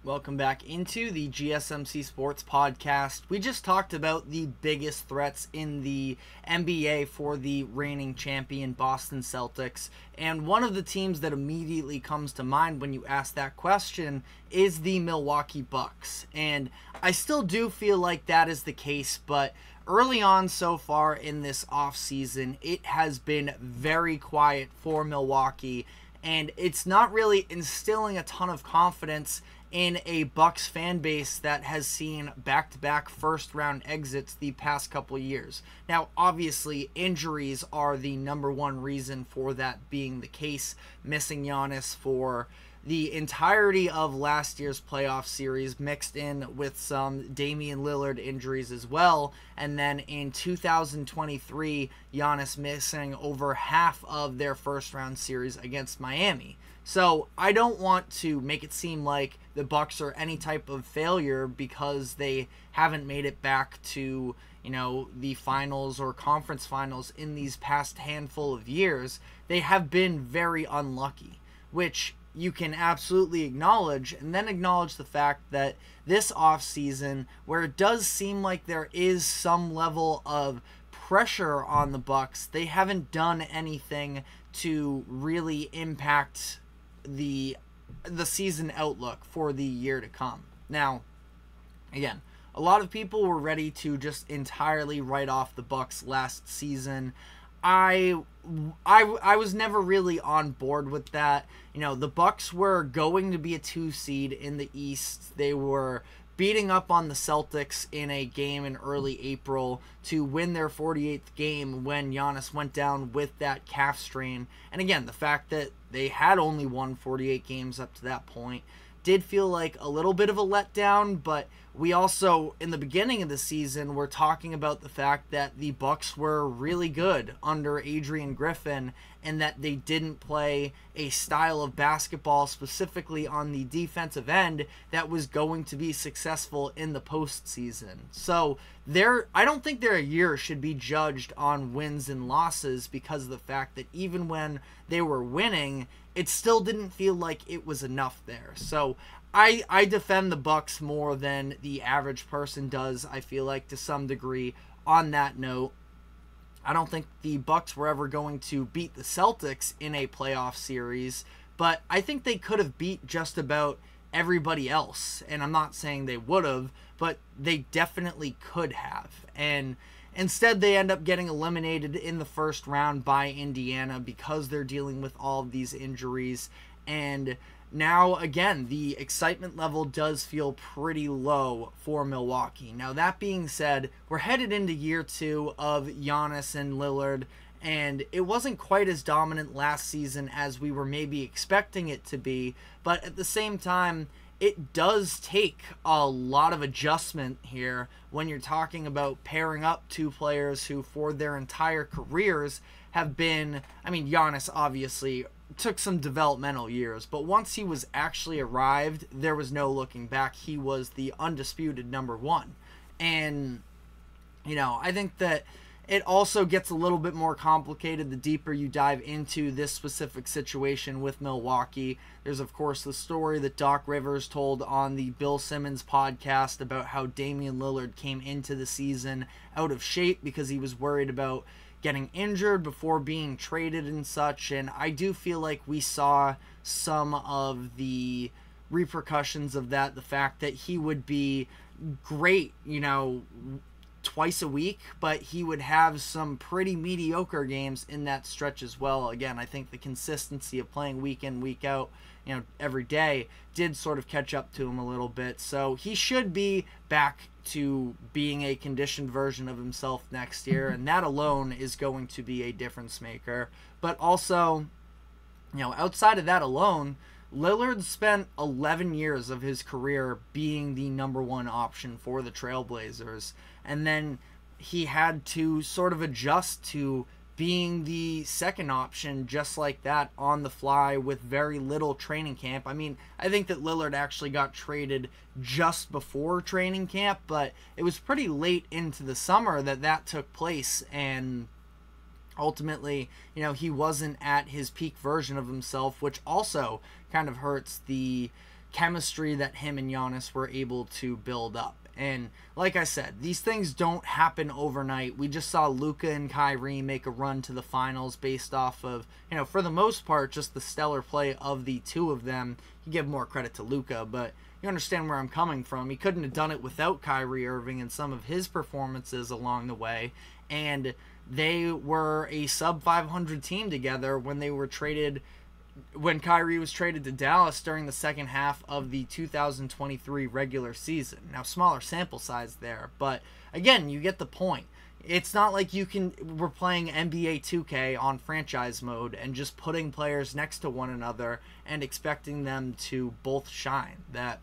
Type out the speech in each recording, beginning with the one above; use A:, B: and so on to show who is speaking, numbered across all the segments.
A: Welcome back into the GSMC Sports Podcast. We just talked about the biggest threats in the NBA for the reigning champion Boston Celtics, and one of the teams that immediately comes to mind when you ask that question is the Milwaukee Bucks. And I still do feel like that is the case, but early on so far in this offseason, it has been very quiet for Milwaukee, and it's not really instilling a ton of confidence in a Bucks fan base that has seen back-to-back first-round exits the past couple years. Now, obviously, injuries are the number one reason for that being the case. Missing Giannis for the entirety of last year's playoff series, mixed in with some Damian Lillard injuries as well. And then in 2023, Giannis missing over half of their first-round series against Miami. So I don't want to make it seem like the Bucks are any type of failure because they haven't made it back to, the finals or conference finals in these past handful of years. They have been very unlucky, which you can absolutely acknowledge, and then acknowledge the fact that this offseason, where it does seem like there is some level of pressure on the Bucks, they haven't done anything to really impact the season outlook for the year to come. Now, again, a lot of people were ready to just entirely write off the Bucks last season. I was never really on board with that. The Bucks were going to be a 2 seed in the East. They were beating up on the Celtics in a game in early April to win their 48th game when Giannis went down with that calf strain. And again, the fact that they had only won 48 games up to that point did feel like a little bit of a letdown, but we also, in the beginning of the season, were talking about the fact that the Bucks were really good under Adrian Griffin and that they didn't play a style of basketball, specifically on the defensive end, that was going to be successful in the postseason. So I don't think their year should be judged on wins and losses because of the fact that even when they were winning, it still didn't feel like it was enough there. So I defend the Bucks more than the average person does, I feel like, to some degree on that note. I don't think the Bucks were ever going to beat the Celtics in a playoff series, but I think they could have beat just about everybody else. And I'm not saying they would have, but they definitely could have. And instead, they end up getting eliminated in the first round by Indiana because they're dealing with all of these injuries. And now, again, the excitement level does feel pretty low for Milwaukee. Now, that being said, we're headed into year 2 of Giannis and Lillard, and it wasn't quite as dominant last season as we were maybe expecting it to be, but at the same time, it does take a lot of adjustment here when you're talking about pairing up two players who for their entire careers have been, Giannis obviously took some developmental years, but once he was actually arrived, there was no looking back. He was the undisputed number one. And, I think that it also gets a little bit more complicated the deeper you dive into this specific situation with Milwaukee. There's, of course, the story that Doc Rivers told on the Bill Simmons podcast about how Damian Lillard came into the season out of shape because he was worried about getting injured before being traded and such. And I do feel like we saw some of the repercussions of that. The fact that he would be great, twice a week, but he would have some pretty mediocre games in that stretch as well. Again, I think the consistency of playing week in, week out, every day did sort of catch up to him a little bit. So he should be back to being a conditioned version of himself next year, and that alone is going to be a difference maker. But also, outside of that alone, Lillard spent 11 years of his career being the number one option for the Trailblazers, and then he had to sort of adjust to being the second option just like that on the fly with very little training camp. I think that Lillard actually got traded just before training camp, but it was pretty late into the summer that took place, and ultimately, he wasn't at his peak version of himself, which also kind of hurts the chemistry that him and Giannis were able to build up. And like I said, these things don't happen overnight. We just saw Luka and Kyrie make a run to the finals based off of, for the most part, just the stellar play of the two of them. You give more credit to Luka, but you understand where I'm coming from. He couldn't have done it without Kyrie Irving and some of his performances along the way. And they were a sub-500 team together when they were traded, when Kyrie was traded to Dallas during the second half of the 2023 regular season. Now, smaller sample size there, but again, you get the point. It's not like we're playing NBA 2K on franchise mode and just putting players next to one another and expecting them to both shine. That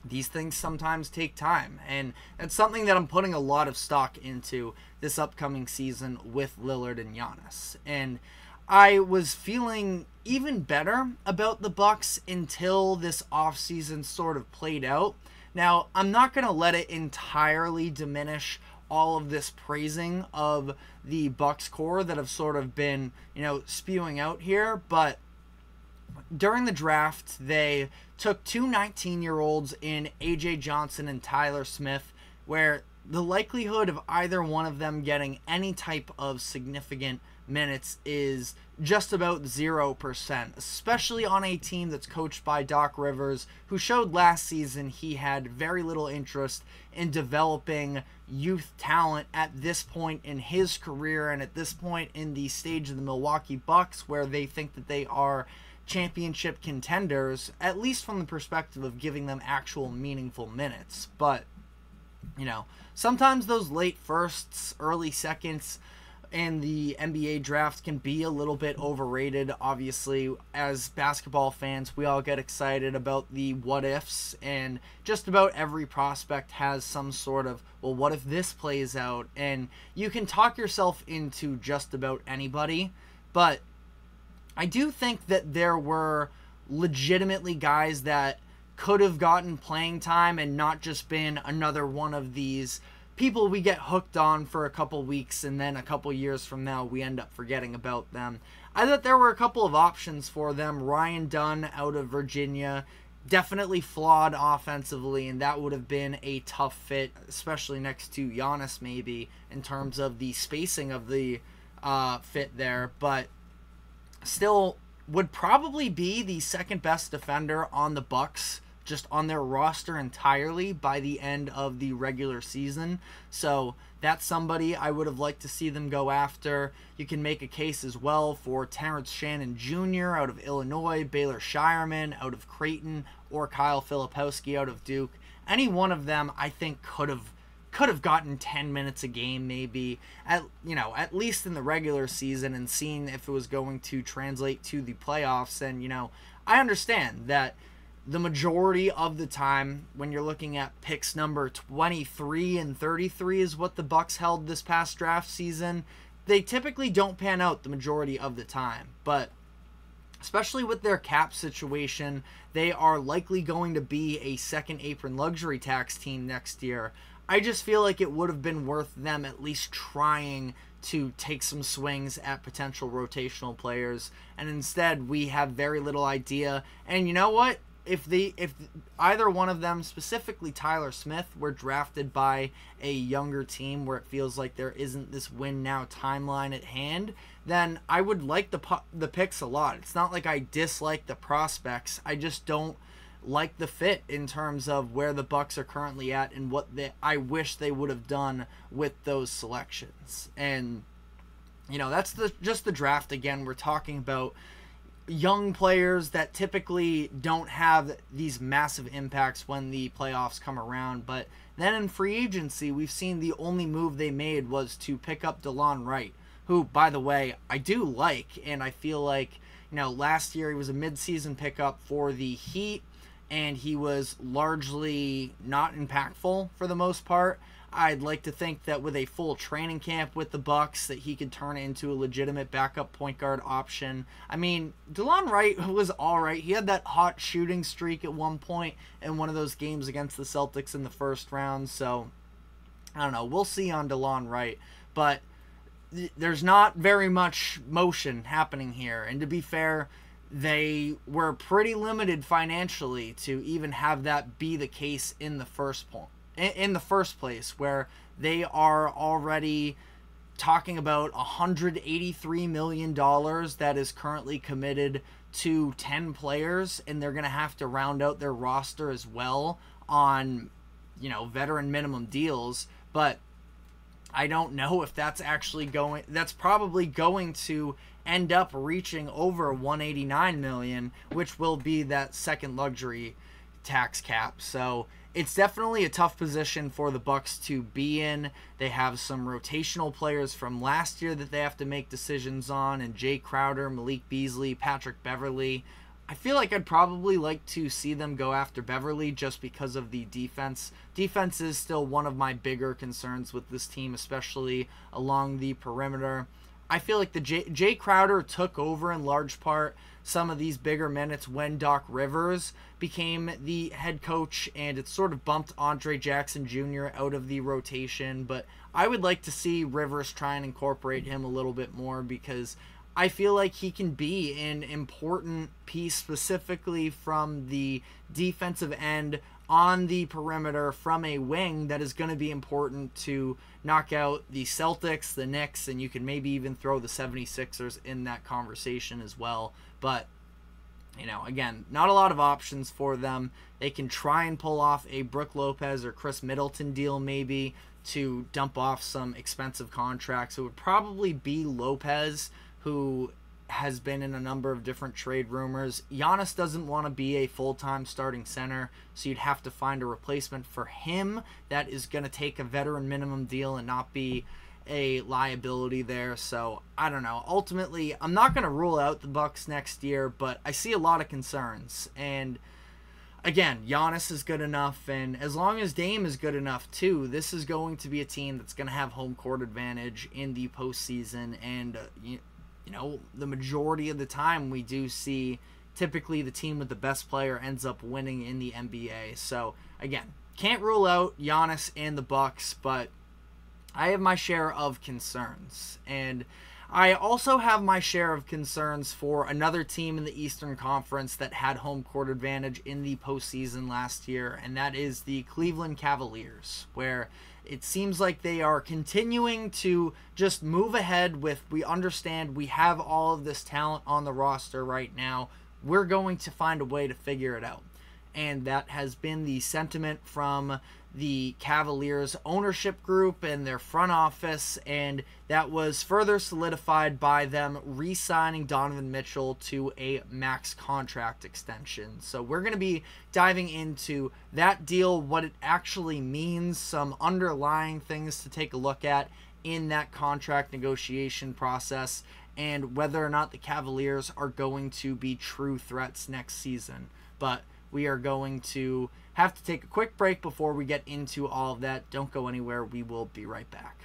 A: these things sometimes take time, and that's something that I'm putting a lot of stock into this upcoming season with Lillard and Giannis. And I was feeling even better about the Bucks until this offseason sort of played out. Now, I'm not going to let it entirely diminish all of this praising of the Bucks core that have sort of been, spewing out here, but during the draft, they took two 19-year-olds in A.J. Johnson and Tyler Smith, where the likelihood of either one of them getting any type of significant minutes is just about 0%, especially on a team that's coached by Doc Rivers, who showed last season he had very little interest in developing youth talent at this point in his career and at this point in the stage of the Milwaukee Bucks, where they think that they are championship contenders, at least from the perspective of giving them actual meaningful minutes. But, sometimes those late firsts, early seconds in the NBA draft can be a little bit overrated. Obviously, as basketball fans, we all get excited about the what ifs, and just about every prospect has some sort of, well, what if this plays out? And you can talk yourself into just about anybody, but I do think that there were legitimately guys that could have gotten playing time and not just been another one of these people we get hooked on for a couple weeks and then a couple years from now we end up forgetting about them. I thought there were a couple of options for them. Ryan Dunn out of Virginia, definitely flawed offensively, and that would have been a tough fit, especially next to Giannis maybe, in terms of the spacing of the fit there, but still would probably be the second best defender on the Bucks, just on their roster entirely by the end of the regular season. So that's somebody I would have liked to see them go after. You can make a case as well for Terrence Shannon Jr. out of Illinois, Baylor Shireman out of Creighton, or Kyle Filipowski out of Duke. Any one of them I think could have gotten 10 minutes a game maybe, at least in the regular season, and seeing if it was going to translate to the playoffs. And I understand that the majority of the time when you're looking at picks number 23 and 33 is what the Bucks held this past draft season, they typically don't pan out the majority of the time. But especially with their cap situation, they are likely going to be a second apron luxury tax team next year. I just feel like it would have been worth them at least trying to take some swings at potential rotational players, and instead we have very little idea. And you know what? If either one of them, specifically Tyler Smith, were drafted by a younger team where it feels like there isn't this win now timeline at hand, then I would like the picks a lot. It's not like I dislike the prospects. I just don't like the fit in terms of where the Bucks are currently at and what I wish they would have done with those selections. And that's just the draft. Again, we're talking about young players that typically don't have these massive impacts when the playoffs come around. But then in free agency, we've seen the only move they made was to pick up DeLon Wright, who, by the way, I do like, and I feel like, last year he was a midseason pickup for the Heat, and he was largely not impactful for the most part. I'd like to think that with a full training camp with the Bucks, that he could turn into a legitimate backup point guard option. I mean, DeLon Wright was all right. He had that hot shooting streak at one point in one of those games against the Celtics in the first round. So, I don't know. We'll see on DeLon Wright. But there's not very much motion happening here. And to be fair, they were pretty limited financially to even have that be the case in the first place, where they are already talking about $183 million that is currently committed to 10 players, and they're going to have to round out their roster as well on, veteran minimum deals. But I don't know if that's probably going to end up reaching over $189 million, which will be that second luxury tax cap. So it's definitely a tough position for the Bucks to be in. They have some rotational players from last year that they have to make decisions on, and Jay Crowder, Malik Beasley, Patrick Beverley. I feel like I'd probably like to see them go after Beverley just because of the defense. Defense is still one of my bigger concerns with this team, especially along the perimeter. I feel like the Jay Crowder took over in large part some of these bigger minutes when Doc Rivers became the head coach, and it sort of bumped Andre Jackson Jr. out of the rotation. But I would like to see Rivers try and incorporate him a little bit more, because I feel like he can be an important piece, specifically from the defensive end on the perimeter from a wing, that is going to be important to knock out the Celtics, the Knicks, and you can maybe even throw the 76ers in that conversation as well. But, again, not a lot of options for them. They can try and pull off a Brook Lopez or Chris Middleton deal maybe to dump off some expensive contracts. It would probably be Lopez, who has been in a number of different trade rumors. Giannis doesn't want to be a full-time starting center, so you'd have to find a replacement for him that is going to take a veteran minimum deal and not be a liability there. So I don't know. Ultimately, I'm not going to rule out the Bucks next year, but I see a lot of concerns. And again, Giannis is good enough, and as long as Dame is good enough too, this is going to be a team that's going to have home court advantage in the postseason. And the majority of the time we do see typically the team with the best player ends up winning in the NBA. So again, can't rule out Giannis and the Bucks, but I have my share of concerns. And I also have my share of concerns for another team in the Eastern Conference that had home court advantage in the postseason last year, and that is the Cleveland Cavaliers, where it seems like they are continuing to just move ahead with, we understand we have all of this talent on the roster right now, we're going to find a way to figure it out. And that has been the sentiment from the Cavaliers ownership group and their front office, and that was further solidified by them re-signing Donovan Mitchell to a max contract extension. So we're going to be diving into that deal, what it actually means, some underlying things to take a look at in that contract negotiation process, and whether or not the Cavaliers are going to be true threats next season. But we are going to have to take a quick break before we get into all of that. Don't go anywhere. We will be right back.